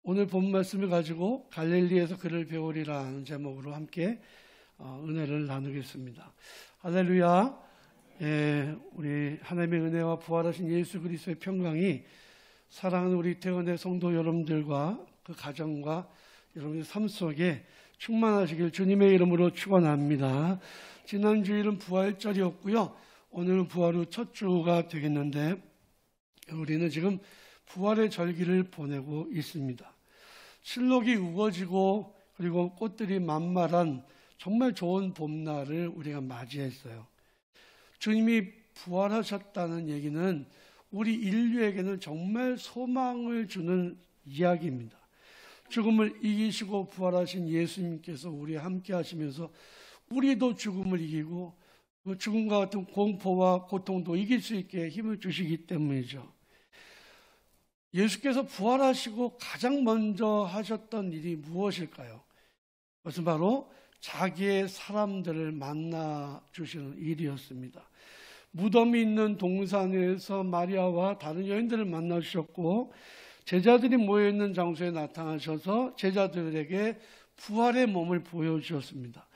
오늘 본 말씀을 가지고 갈릴리에서 그를 배우리라 하는 제목으로 함께 은혜를 나누겠습니다. 할렐루야. 우리 하나님의 은혜와 부활하신 예수 그리스도의 평강이 사랑하는 우리 태원의 성도 여러분들과 그 가정과 여러분의 삶 속에 충만하시길 주님의 이름으로 축원합니다. 지난 주일은 부활절이었고요. 오늘은 부활 후 첫 주가 되겠는데 우리는 지금 부활의 절기를 보내고 있습니다. 실록이 우거지고 그리고 꽃들이 만발한 정말 좋은 봄날을 우리가 맞이했어요. 주님이 부활하셨다는 얘기는 우리 인류에게는 정말 소망을 주는 이야기입니다. 죽음을 이기시고 부활하신 예수님께서 우리와 함께 하시면서 우리도 죽음을 이기고 그 죽음과 같은 공포와 고통도 이길 수 있게 힘을 주시기 때문이죠. 예수께서 부활하시고 가장 먼저 하셨던 일이 무엇일까요? 그것은 바로 자기의 사람들을 만나 주시는 일이었습니다. 무덤이 있는 동산에서 마리아와 다른 여인들을 만나 주셨고 제자들이 모여있는 장소에 나타나셔서 제자들에게 부활의 몸을 보여주셨습니다.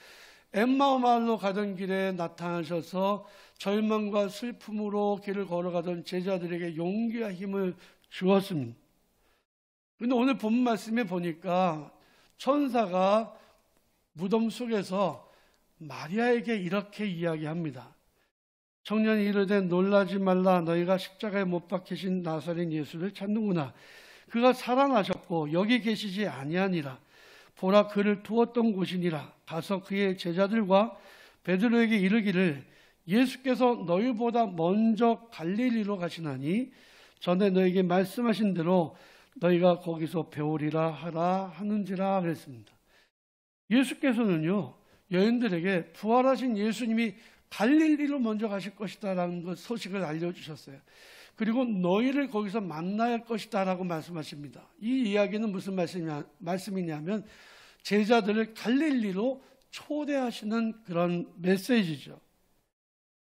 엠마오 마을로 가던 길에 나타나셔서 절망과 슬픔으로 길을 걸어가던 제자들에게 용기와 힘을 주었습니다. 그런데 오늘 본 말씀에 보니까 천사가 무덤 속에서 마리아에게 이렇게 이야기합니다. 청년이 이르되 놀라지 말라. 너희가 십자가에 못 박히신 나사렛 예수를 찾는구나. 그가 살아나셨고 여기 계시지 아니하니라. 보라, 그를 두었던 곳이니라. 가서 그의 제자들과 베드로에게 이르기를 예수께서 너희보다 먼저 갈릴리로 가시나니 전에 너에게 말씀하신 대로 너희가 거기서 배우리라 하라 하는지라 그랬습니다. 예수께서는요, 여인들에게 부활하신 예수님이 갈릴리로 먼저 가실 것이다 라는 그 소식을 알려주셨어요. 그리고 너희를 거기서 만나야 할 것이다 라고 말씀하십니다. 이 이야기는 무슨 말씀이냐면 제자들을 갈릴리로 초대하시는 그런 메시지죠.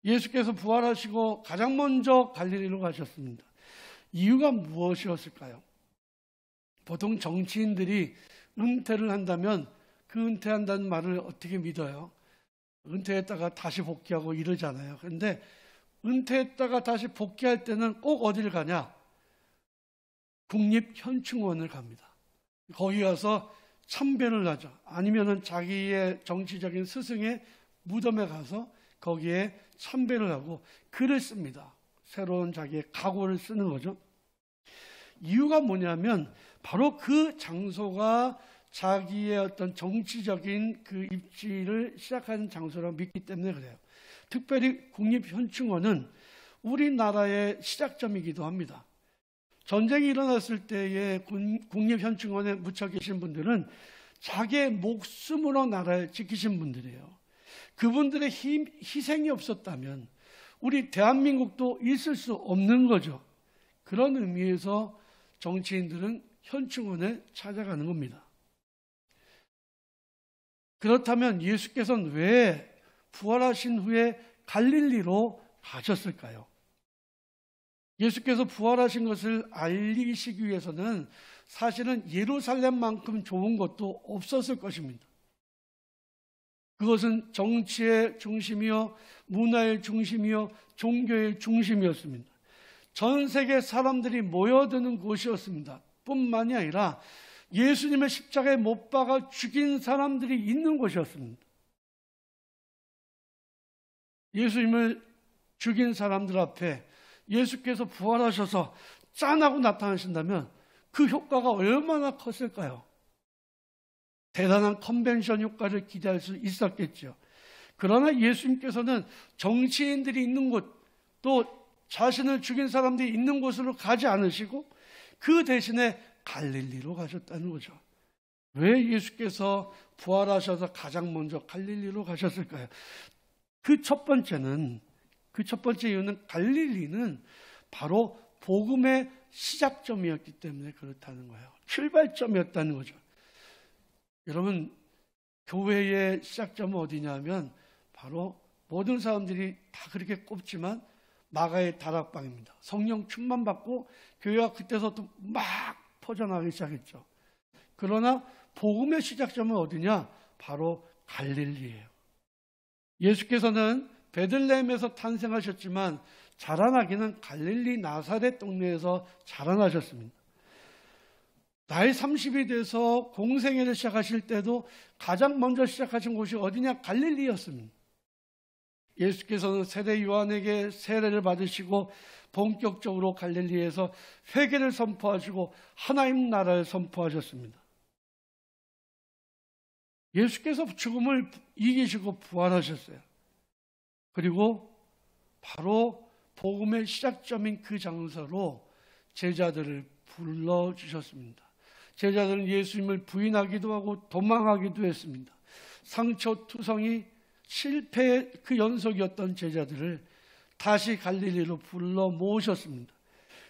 예수께서 부활하시고 가장 먼저 갈릴리로 가셨습니다. 이유가 무엇이었을까요? 보통 정치인들이 은퇴를 한다면 그 은퇴한다는 말을 어떻게 믿어요? 은퇴했다가 다시 복귀하고 이러잖아요. 그런데 은퇴했다가 다시 복귀할 때는 꼭 어디를 가냐? 국립현충원을 갑니다. 거기 가서 참배를 하죠. 아니면은 자기의 정치적인 스승의 무덤에 가서 거기에 참배를 하고 글을 씁니다. 새로운 자기의 각오를 쓰는 거죠. 이유가 뭐냐면 바로 그 장소가 자기의 어떤 정치적인 그 입지를 시작하는 장소라고 믿기 때문에 그래요. 특별히 국립현충원은 우리나라의 시작점이기도 합니다. 전쟁이 일어났을 때에 국립현충원에 묻혀 계신 분들은 자기의 목숨으로 나라를 지키신 분들이에요. 그분들의 희생이 없었다면 우리 대한민국도 있을 수 없는 거죠. 그런 의미에서 정치인들은 현충원에 찾아가는 겁니다. 그렇다면 예수께서는 왜 부활하신 후에 갈릴리로 가셨을까요? 예수께서 부활하신 것을 알리시기 위해서는 사실은 예루살렘만큼 좋은 것도 없었을 것입니다. 그것은 정치의 중심이요, 문화의 중심이요, 종교의 중심이었습니다. 전 세계 사람들이 모여드는 곳이었습니다. 뿐만이 아니라 예수님의 십자가에 못 박아 죽인 사람들이 있는 곳이었습니다. 예수님을 죽인 사람들 앞에 예수께서 부활하셔서 짠하고 나타나신다면 그 효과가 얼마나 컸을까요? 대단한 컨벤션 효과를 기대할 수 있었겠죠. 그러나 예수님께서는 정치인들이 있는 곳, 또 자신을 죽인 사람들이 있는 곳으로 가지 않으시고 그 대신에 갈릴리로 가셨다는 거죠. 왜 예수께서 부활하셔서 가장 먼저 갈릴리로 가셨을까요? 그 첫 번째 이유는 갈릴리는 바로 복음의 시작점이었기 때문에 그렇다는 거예요. 출발점이었다는 거죠. 여러분, 교회의 시작점은 어디냐면 바로 모든 사람들이 다 그렇게 꼽지만 마가의 다락방입니다. 성령 충만 받고 교회가 그때서부터 막 퍼져나가기 시작했죠. 그러나 복음의 시작점은 어디냐? 바로 갈릴리예요. 예수께서는 베들레헴에서 탄생하셨지만 자라나기는 갈릴리 나사렛 동네에서 자라나셨습니다. 나이 30이 돼서 공생애를 시작하실 때도 가장 먼저 시작하신 곳이 어디냐? 갈릴리였습니다. 예수께서는 세례 요한에게 세례를 받으시고 본격적으로 갈릴리에서 회개를 선포하시고 하나님 나라를 선포하셨습니다. 예수께서 죽음을 이기시고 부활하셨어요. 그리고 바로 복음의 시작점인 그 장소로 제자들을 불러주셨습니다. 제자들은 예수님을 부인하기도 하고 도망하기도 했습니다. 상처투성이 실패의 그 연속이었던 제자들을 다시 갈릴리로 불러 모으셨습니다.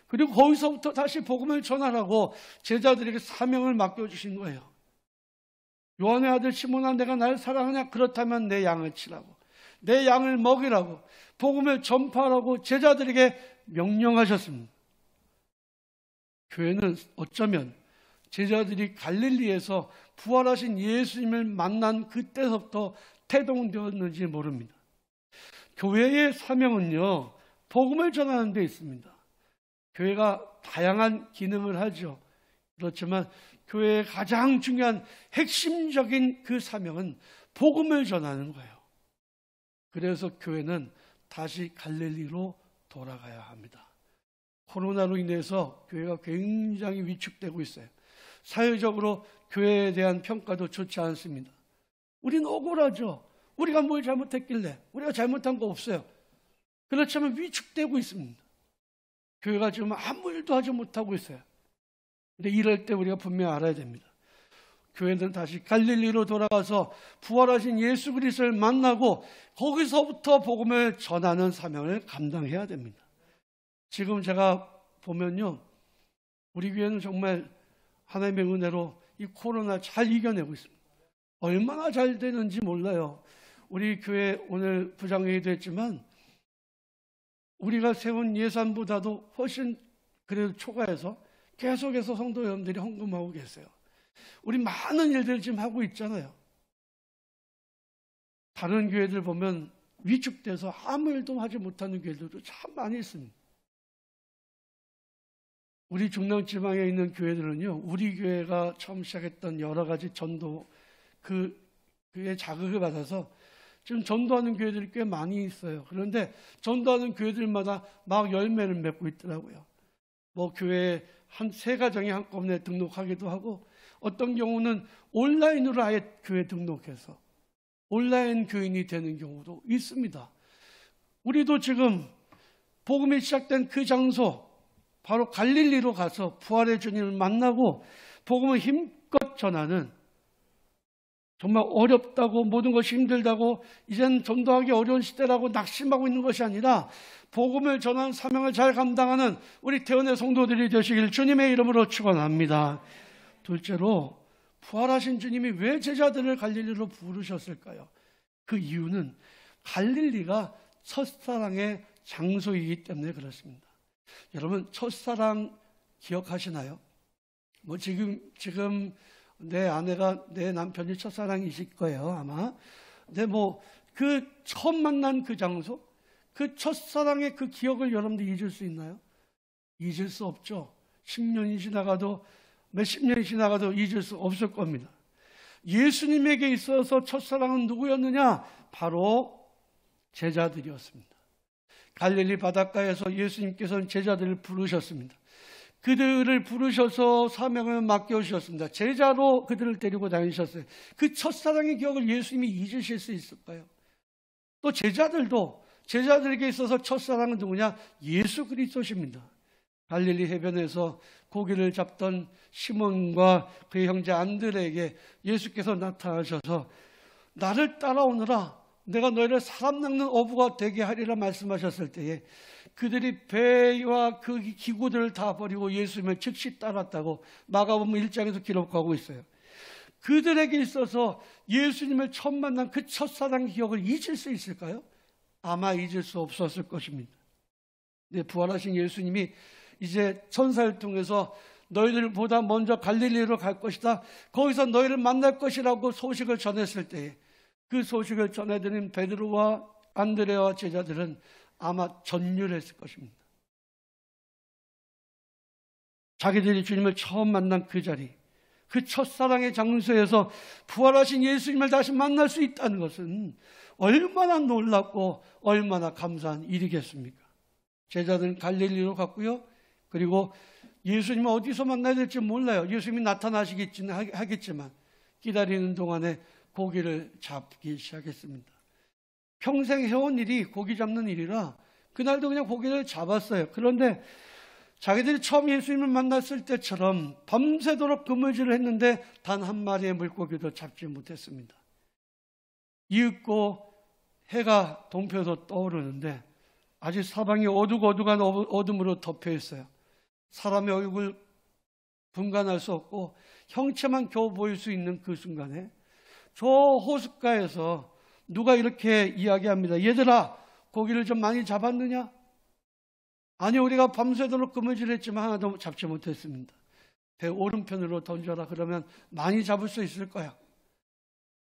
그리고 거기서부터 다시 복음을 전하라고 제자들에게 사명을 맡겨주신 거예요. 요한의 아들 시몬아, 내가 날 사랑하냐? 그렇다면 내 양을 치라고, 내 양을 먹이라고, 복음을 전파하라고 제자들에게 명령하셨습니다. 교회는 어쩌면 제자들이 갈릴리에서 부활하신 예수님을 만난 그때서부터 태동되었는지 모릅니다. 교회의 사명은요, 복음을 전하는 데 있습니다. 교회가 다양한 기능을 하죠. 그렇지만 교회의 가장 중요한 핵심적인 그 사명은 복음을 전하는 거예요. 그래서 교회는 다시 갈릴리로 돌아가야 합니다. 코로나로 인해서 교회가 굉장히 위축되고 있어요. 사회적으로 교회에 대한 평가도 좋지 않습니다. 우리는 억울하죠. 우리가 뭘 잘못했길래? 우리가 잘못한 거 없어요. 그렇지만 위축되고 있습니다. 교회가 지금 아무 일도 하지 못하고 있어요. 근데 이럴 때 우리가 분명히 알아야 됩니다. 교회는 다시 갈릴리로 돌아가서 부활하신 예수 그리스도를 만나고 거기서부터 복음을 전하는 사명을 감당해야 됩니다. 지금 제가 보면요, 우리 교회는 정말 하나님의 은혜로 이 코로나 잘 이겨내고 있습니다. 얼마나 잘 되는지 몰라요. 우리 교회 오늘 부장회의도 했지만 우리가 세운 예산보다도 훨씬 그래도 초과해서 계속해서 성도 여러분들이 헌금하고 계세요. 우리 많은 일들 지금 하고 있잖아요. 다른 교회들 보면 위축돼서 아무 일도 하지 못하는 교회들도 참 많이 있습니다. 우리 중남지방에 있는 교회들은요, 우리 교회가 처음 시작했던 여러 가지 전도 그의 자극을 받아서 지금 전도하는 교회들이 꽤 많이 있어요. 그런데 전도하는 교회들마다 막 열매를 맺고 있더라고요. 뭐 교회에 한 3가정이 한꺼번에 등록하기도 하고, 어떤 경우는 온라인으로 아예 교회 등록해서 온라인 교인이 되는 경우도 있습니다. 우리도 지금 복음이 시작된 그 장소, 바로 갈릴리로 가서 부활의 주님을 만나고 복음을 힘껏 전하는, 정말 어렵다고, 모든 것이 힘들다고, 이젠 전도하기 어려운 시대라고 낙심하고 있는 것이 아니라 복음을 전하는 사명을 잘 감당하는 우리 태원의 성도들이 되시길 주님의 이름으로 축원합니다. 둘째로, 부활하신 주님이 왜 제자들을 갈릴리로 부르셨을까요? 그 이유는 갈릴리가 첫사랑의 장소이기 때문에 그렇습니다. 여러분, 첫사랑 기억하시나요? 뭐 지금 내 아내가 내 남편이 첫사랑이실 거예요, 아마. 근데 뭐 그 처음 만난 그 장소, 그 첫사랑의 그 기억을 여러분들 잊을 수 있나요? 잊을 수 없죠. 10년이 지나가도 몇십 년이 지나가도 잊을 수 없을 겁니다. 예수님에게 있어서 첫사랑은 누구였느냐? 바로 제자들이었습니다. 갈릴리 바닷가에서 예수님께서는 제자들을 부르셨습니다. 그들을 부르셔서 사명을 맡겨주셨습니다. 제자로 그들을 데리고 다니셨어요. 그 첫사랑의 기억을 예수님이 잊으실 수 있을까요? 또 제자들에게 있어서 첫사랑은 누구냐? 예수 그리스도십니다. 갈릴리 해변에서 고기를 잡던 시몬과 그의 형제 안드레에게 예수께서 나타나셔서 나를 따라오너라, 내가 너희를 사람 낚는 어부가 되게 하리라 말씀하셨을 때에 그들이 배와 그 기구들을 다 버리고 예수님을 즉시 따랐다고 마가복음 1장에서 기록하고 있어요. 그들에게 있어서 예수님을 처음 만난 그 첫사랑 기억을 잊을 수 있을까요? 아마 잊을 수 없었을 것입니다. 네, 부활하신 예수님이 이제 천사를 통해서 너희들보다 먼저 갈릴리로 갈 것이다. 거기서 너희를 만날 것이라고 소식을 전했을 때에 그 소식을 전해드린 베드로와 안드레와 제자들은 아마 전율했을 것입니다. 자기들이 주님을 처음 만난 그 자리, 그 첫사랑의 장소에서 부활하신 예수님을 다시 만날 수 있다는 것은 얼마나 놀랍고 얼마나 감사한 일이겠습니까? 제자들은 갈릴리로 갔고요. 그리고 예수님을 어디서 만나야 될지 몰라요. 예수님이 나타나시겠지는 하겠지만 기다리는 동안에 고기를 잡기 시작했습니다. 평생 해온 일이 고기 잡는 일이라 그날도 그냥 고기를 잡았어요. 그런데 자기들이 처음 예수님을 만났을 때처럼 밤새도록 그물질을 했는데 단 한 마리의 물고기도 잡지 못했습니다. 이윽고 해가 동표에서 떠오르는데 아직 사방이 어둑어둑한 어둠으로 덮여 있어요. 사람의 얼굴 분간할 수 없고 형체만 겨우 보일 수 있는 그 순간에 저 호숫가에서 누가 이렇게 이야기합니다. 얘들아, 고기를 좀 많이 잡았느냐? 아니, 우리가 밤새도록 그물질했지만 하나도 잡지 못했습니다. 배 오른편으로 던져라. 그러면 많이 잡을 수 있을 거야.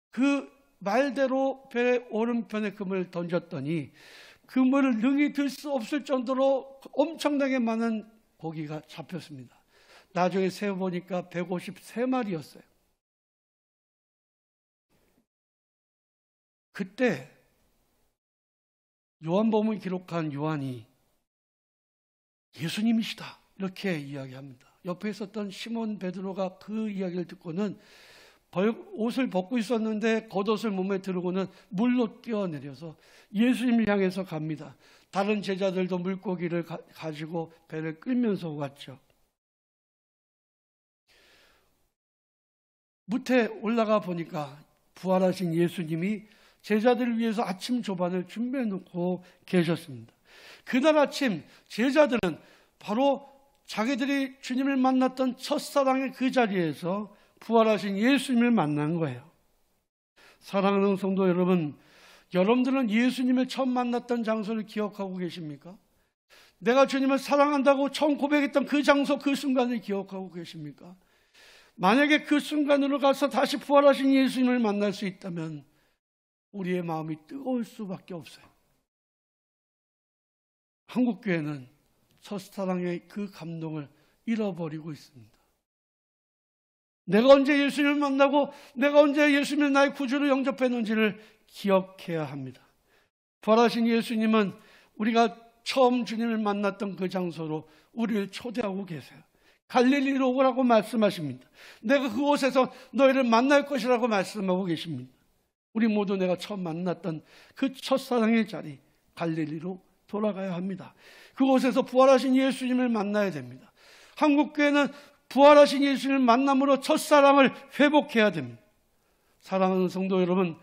그 말대로 배 오른편에 그물을 던졌더니 그물을 능히 들 수 없을 정도로 엄청나게 많은 고기가 잡혔습니다. 나중에 세어보니까 153마리였어요. 그때 요한복음을 기록한 요한이 예수님이시다 이렇게 이야기합니다. 옆에 있었던 시몬 베드로가 그 이야기를 듣고는 옷을 벗고 있었는데 겉옷을 몸에 두르고는 물로 뛰어내려서 예수님을 향해서 갑니다. 다른 제자들도 물고기를 가지고 배를 끌면서 왔죠. 무태 올라가 보니까 부활하신 예수님이 제자들을 위해서 아침 조반을 준비해 놓고 계셨습니다. 그날 아침 제자들은 바로 자기들이 주님을 만났던 첫사랑의 그 자리에서 부활하신 예수님을 만난 거예요. 사랑하는 성도 여러분, 여러분들은 예수님을 처음 만났던 장소를 기억하고 계십니까? 내가 주님을 사랑한다고 처음 고백했던 그 장소, 그 순간을 기억하고 계십니까? 만약에 그 순간으로 가서 다시 부활하신 예수님을 만날 수 있다면 우리의 마음이 뜨거울 수밖에 없어요. 한국교회는 첫사랑의 그 감동을 잃어버리고 있습니다. 내가 언제 예수님을 만나고 내가 언제 예수님을 나의 구주로 영접했는지를 기억해야 합니다. 부활하신 예수님은 우리가 처음 주님을 만났던 그 장소로 우리를 초대하고 계세요. 갈릴리로 오라고 말씀하십니다. 내가 그곳에서 너희를 만날 것이라고 말씀하고 계십니다. 우리 모두 내가 처음 만났던 그 첫사랑의 자리 갈릴리로 돌아가야 합니다. 그곳에서 부활하신 예수님을 만나야 됩니다. 한국교회는 부활하신 예수님을 만남으로 첫사랑을 회복해야 됩니다. 사랑하는 성도 여러분,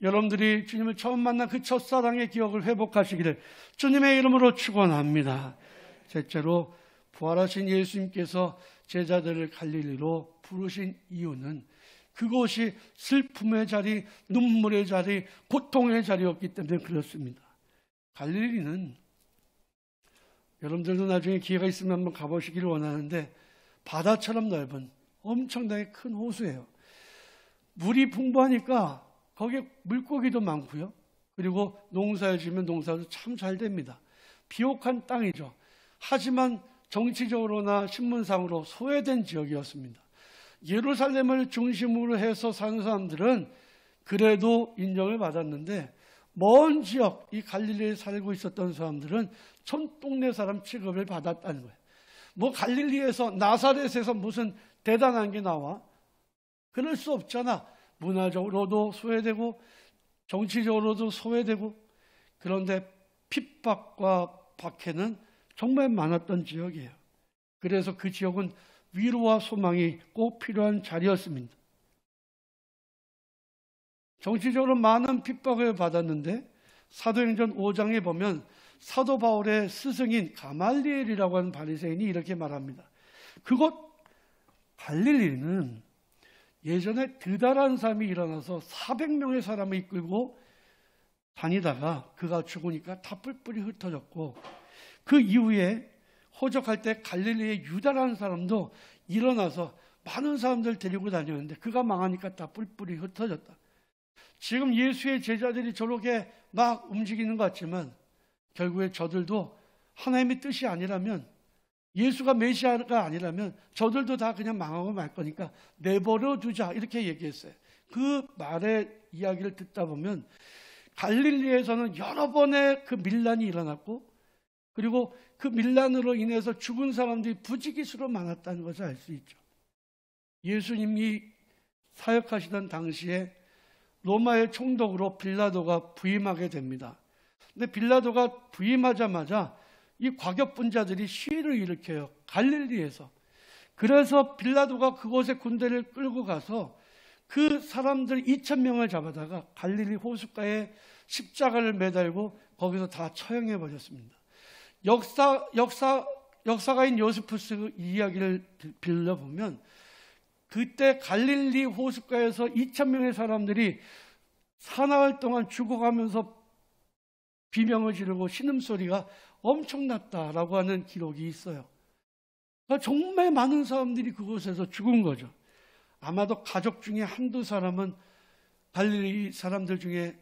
여러분들이 주님을 처음 만난 그 첫사랑의 기억을 회복하시기를 주님의 이름으로 축원합니다. 셋째로 부활하신 예수님께서 제자들을 갈릴리로 부르신 이유는 그곳이 슬픔의 자리, 눈물의 자리, 고통의 자리였기 때문에 그렇습니다. 갈릴리는 여러분들도 나중에 기회가 있으면 한번 가보시기를 원하는데 바다처럼 넓은 엄청나게 큰 호수예요. 물이 풍부하니까 거기에 물고기도 많고요. 그리고 농사를 지으면 농사도 참 잘 됩니다. 비옥한 땅이죠. 하지만 정치적으로나 신문상으로 소외된 지역이었습니다. 예루살렘을 중심으로 해서 사는 사람들은 그래도 인정을 받았는데 먼 지역, 이 갈릴리에 살고 있었던 사람들은 촌동네 사람 취급을 받았다는 거예요. 뭐 갈릴리에서 나사렛에서 무슨 대단한 게 나와? 그럴 수 없잖아. 문화적으로도 소외되고 정치적으로도 소외되고 그런데 핍박과 박해는 정말 많았던 지역이에요. 그래서 그 지역은 위로와 소망이 꼭 필요한 자리였습니다. 정치적으로 많은 핍박을 받았는데 사도행전 5장에 보면 사도 바울의 스승인 가말리엘이라고 하는 바리새인이 이렇게 말합니다. 그곳 갈릴리는 예전에 드다라는 사람이 일어나서 400명의 사람을 이끌고 다니다가 그가 죽으니까 다 뿔뿔이 흩어졌고 그 이후에 호적할 때 갈릴리의 유다라는 사람도 일어나서 많은 사람들 데리고 다녔는데 그가 망하니까 다 뿔뿔이 흩어졌다. 지금 예수의 제자들이 저렇게 막 움직이는 것 같지만 결국에 저들도 하나님의 뜻이 아니라면, 예수가 메시아가 아니라면 저들도 다 그냥 망하고 말 거니까 내버려 두자, 이렇게 얘기했어요. 그 말의 이야기를 듣다 보면 갈릴리에서는 여러 번의 그 밀란이 일어났고, 그리고 그 밀란으로 인해서 죽은 사람들이 부지기수로 많았다는 것을 알 수 있죠. 예수님이 사역하시던 당시에 로마의 총독으로 빌라도가 부임하게 됩니다. 근데 빌라도가 부임하자마자 이 과격분자들이 시위를 일으켜요, 갈릴리에서. 그래서 빌라도가 그곳에 군대를 끌고 가서 그 사람들 2,000명을 잡아다가 갈릴리 호숫가에 십자가를 매달고 거기서 다 처형해 버렸습니다. 역사가인 요세푸스 이야기를 빌려보면 그때 갈릴리 호숫가에서 2,000명의 사람들이 사나흘 동안 죽어가면서 비명을 지르고 신음소리가 엄청났다라고 하는 기록이 있어요. 그러니까 정말 많은 사람들이 그곳에서 죽은 거죠. 아마도 가족 중에 한두 사람은 갈릴리 사람들 중에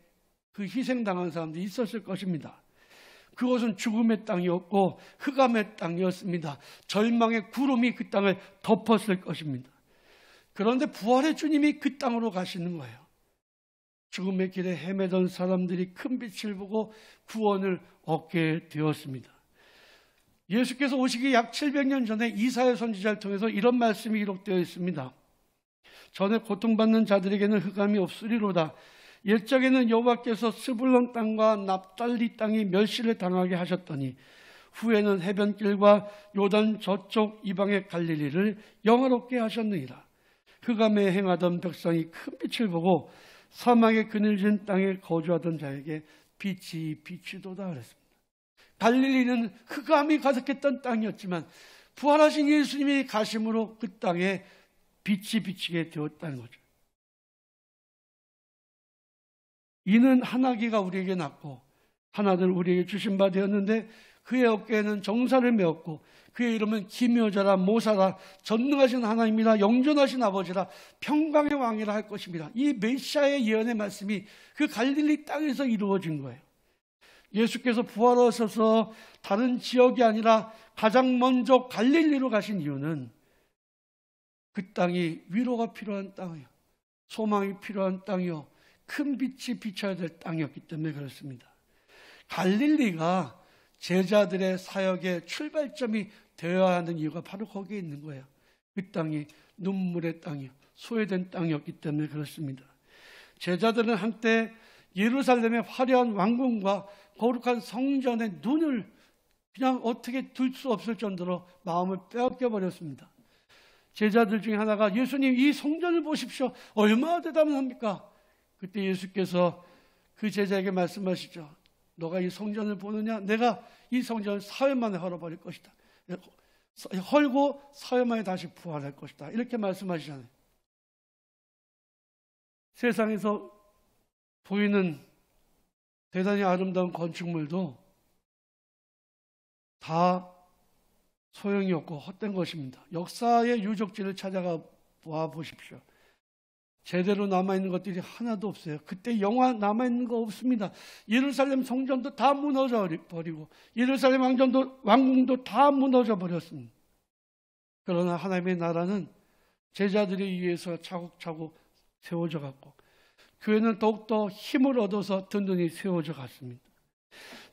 그 희생당한 사람들이 있었을 것입니다. 그곳은 죽음의 땅이었고 흑암의 땅이었습니다. 절망의 구름이 그 땅을 덮었을 것입니다. 그런데 부활의 주님이 그 땅으로 가시는 거예요. 죽음의 길에 헤매던 사람들이 큰 빛을 보고 구원을 얻게 되었습니다. 예수께서 오시기 약 700년 전에 이사야 선지자를 통해서 이런 말씀이 기록되어 있습니다. 전에 고통받는 자들에게는 흑암이 없으리로다. 옛적에는 여호와께서 스불론 땅과 납달리 땅이 멸시를 당하게 하셨더니 후에는 해변길과 요단 저쪽 이방의 갈릴리를 영화롭게 하셨느니라. 흑암에 행하던 백성이 큰 빛을 보고 사막의 그늘진 땅에 거주하던 자에게 빛이 비추도다 그랬습니다. 갈릴리는 흑암이 가득했던 땅이었지만 부활하신 예수님이 가심으로 그 땅에 빛이 비치게 되었다는 거죠. 이는 한 아기가 우리에게 낳고 한 아들 우리에게 주신 바 되었는데 그의 어깨에는 정사를 메었고 그의 이름은 기묘자라 모사라 전능하신 하나님이라 영존하신 아버지라 평강의 왕이라 할 것입니다. 이 메시아의 예언의 말씀이 그 갈릴리 땅에서 이루어진 거예요. 예수께서 부활하셔서 다른 지역이 아니라 가장 먼저 갈릴리로 가신 이유는 그 땅이 위로가 필요한 땅이요, 소망이 필요한 땅이요, 큰 빛이 비춰야 될 땅이었기 때문에 그렇습니다. 갈릴리가 제자들의 사역의 출발점이 되어야 하는 이유가 바로 거기에 있는 거예요. 그 땅이 눈물의 땅이요, 소외된 땅이었기 때문에 그렇습니다. 제자들은 한때 예루살렘의 화려한 왕궁과 거룩한 성전의 눈을 그냥 어떻게 둘 수 없을 정도로 마음을 빼앗겨 버렸습니다. 제자들 중에 하나가 예수님 이 성전을 보십시오. 얼마나 대단합니까? 그때 예수께서 그 제자에게 말씀하시죠. 너가 이 성전을 보느냐? 내가 이 성전을 사흘 만에 헐어버릴 것이다. 헐고 사흘 만에 다시 부활할 것이다. 이렇게 말씀하시잖아요. 세상에서 보이는 대단히 아름다운 건축물도 다 소용이 없고 헛된 것입니다. 역사의 유적지를 찾아가 와 보십시오. 제대로 남아있는 것들이 하나도 없어요. 그때 영화 남아있는 거 없습니다. 예루살렘 성전도 다 무너져 버리고 예루살렘 왕궁도 다 무너져 버렸습니다. 그러나 하나님의 나라는 제자들에 의해서 차곡차곡 세워져 갔고 교회는 더욱더 힘을 얻어서 든든히 세워져 갔습니다.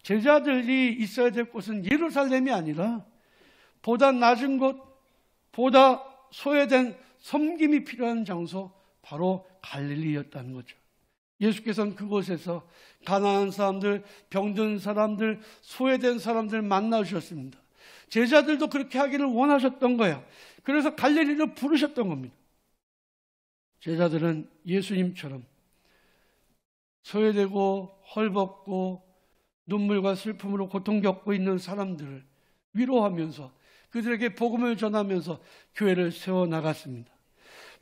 제자들이 있어야 될 곳은 예루살렘이 아니라 보다 낮은 곳, 보다 소외된 섬김이 필요한 장소, 바로 갈릴리였다는 거죠. 예수께서는 그곳에서 가난한 사람들, 병든 사람들, 소외된 사람들 만나주셨습니다. 제자들도 그렇게 하기를 원하셨던 거예요. 그래서 갈릴리를 부르셨던 겁니다. 제자들은 예수님처럼 소외되고 헐벗고 눈물과 슬픔으로 고통 겪고 있는 사람들을 위로하면서 그들에게 복음을 전하면서 교회를 세워나갔습니다.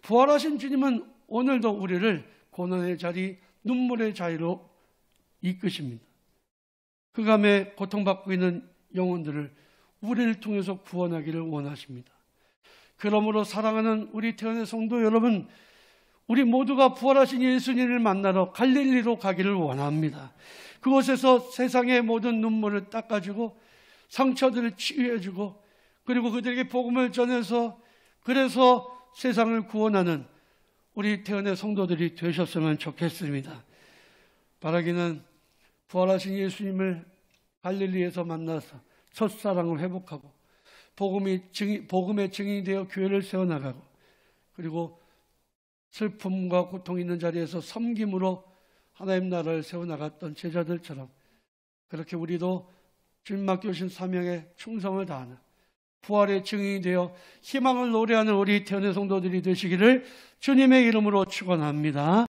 부활하신 주님은 오늘도 우리를 고난의 자리, 눈물의 자리로 이끄십니다. 흑암에 고통받고 있는 영혼들을 우리를 통해서 구원하기를 원하십니다. 그러므로 사랑하는 우리 태어난 성도 여러분, 우리 모두가 부활하신 예수님을 만나러 갈릴리로 가기를 원합니다. 그곳에서 세상의 모든 눈물을 닦아주고 상처들을 치유해주고 그리고 그들에게 복음을 전해서 그래서 세상을 구원하는 우리 태어난 성도들이 되셨으면 좋겠습니다. 바라기는 부활하신 예수님을 갈릴리에서 만나서 첫사랑을 회복하고 복음의 증인이 되어 교회를 세워나가고 그리고 슬픔과 고통 있는 자리에서 섬김으로 하나님 나라를 세워나갔던 제자들처럼 그렇게 우리도 주님 맡겨주신 사명에 충성을 다하는 부활의 증인이 되어 희망을 노래하는 우리 태어난 성도들이 되시기를 주님의 이름으로 축원합니다.